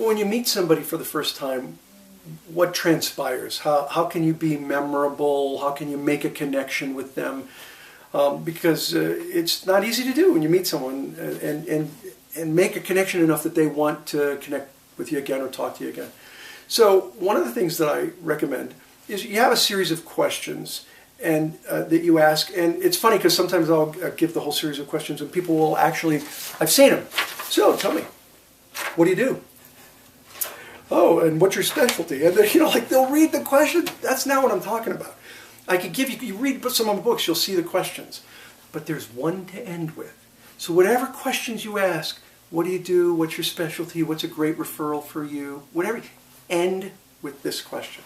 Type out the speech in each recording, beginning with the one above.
Well, when you meet somebody for the first time, what transpires? How can you be memorable? How can you make a connection with them? Because it's not easy to do when you meet someone and make a connection enough that they want to connect with you again or talk to you again. So one of the things that I recommend is you have a series of questions and that you ask. And it's funny because sometimes I'll give the whole series of questions and people will actually, I've seen them. So tell me, what do you do? Oh, and what's your specialty? And like they'll read the question. That's not what I'm talking about. I could give you read some of my books, you'll see the questions. But there's one to end with. So whatever questions you ask, what do you do? What's your specialty? What's a great referral for you? Whatever, end with this question.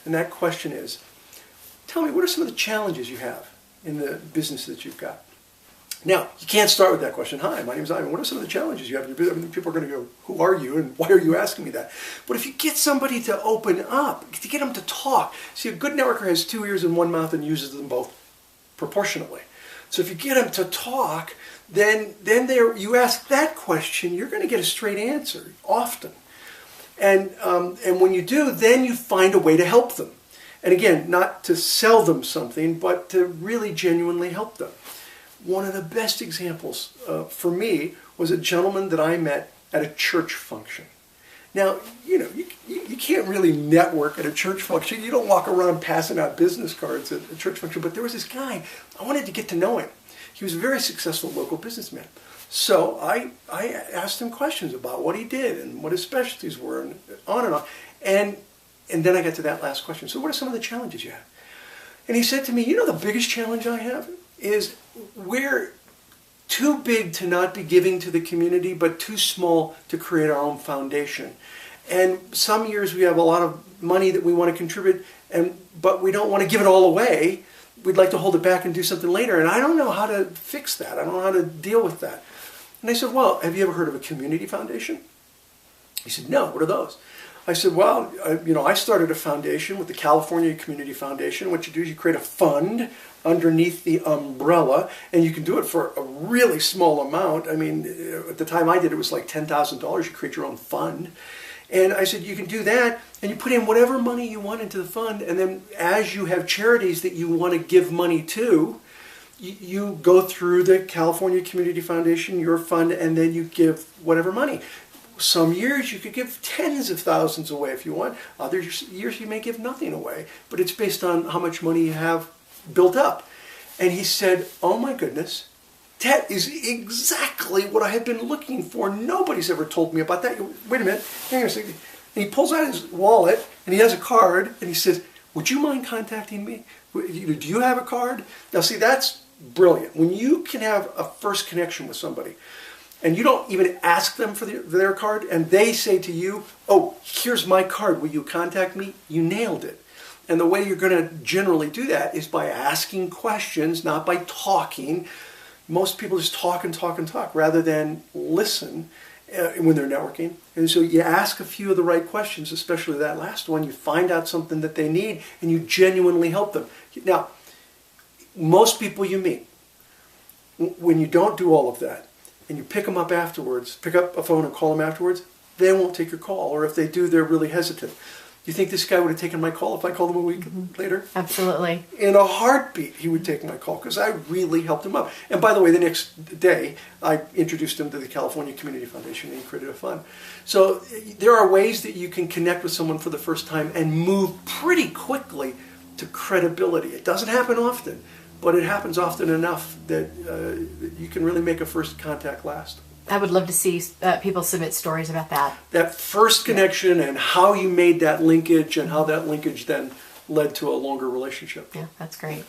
And that question is, tell me, what are some of the challenges you have in the business that you've got? Now, you can't start with that question. Hi, my name's Ivan. What are some of the challenges you have in your business? I mean, people are going to go, who are you and why are you asking me that? But if you get somebody to open up, to get them to talk. See, a good networker has 2 ears and 1 mouth and uses them both proportionately. So if you get them to talk, then you ask that question, you're going to get a straight answer often. And when you do, then you find a way to help them. And again, not to sell them something, but to really genuinely help them. One of the best examples for me was a gentleman that I met at a church function. Now, you can't really network at a church function. You don't walk around passing out business cards at a church function. But there was this guy, I wanted to get to know him. He was a very successful local businessman. So I asked him questions about what he did and what his specialties were and on and on. And then I got to that last question. So what are some of the challenges you have? And he said to me, the biggest challenge I have is we're too big to not be giving to the community, but too small to create our own foundation. And some years we have a lot of money that we want to contribute, but we don't want to give it all away. We'd like to hold it back and do something later. And I don't know how to fix that. I don't know how to deal with that. And I said, well, have you ever heard of a community foundation? He said, no, what are those? I said, well, I started a foundation with the California Community Foundation. What you do is you create a fund underneath the umbrella, and you can do it for a really small amount. I mean, at the time I did it was like $10,000. You create your own fund. And I said, you can do that, and you put in whatever money you want into the fund, and then as you have charities that you want to give money to, you go through the California Community Foundation, your fund, and then you give whatever money. Some years you could give tens of thousands away if you want. Other years you may give nothing away, but it's based on how much money you have built up. And he said, oh my goodness, that is exactly what I have been looking for. Nobody's ever told me about that. Wait a minute, hang on a second. And he pulls out his wallet and he has a card and he says, would you mind contacting me? Do you have a card? Now see, that's brilliant. When you can have a first connection with somebody and you don't even ask them for their card and they say to you, oh, here's my card, will you contact me? You nailed it. And the way you're going to generally do that is by asking questions, not by talking. Most people just talk and talk and talk rather than listen when they're networking. And so you ask a few of the right questions, especially that last one. You find out something that they need and you genuinely help them. Now, most people you meet, when you don't do all of that and you pick them up afterwards, pick up a phone and call them afterwards, they won't take your call. Or if they do, they're really hesitant. You think this guy would have taken my call if I called him a week later? Absolutely. In a heartbeat, he would take my call because I really helped him up. And by the way, the next day, I introduced him to the California Community Foundation and he created a fund. So there are ways that you can connect with someone for the first time and move pretty quickly to credibility. It doesn't happen often, but it happens often enough that you can really make a first contact last. I would love to see people submit stories about that. That first connection and how you made that linkage and how that linkage then led to a longer relationship. Yeah, that's great.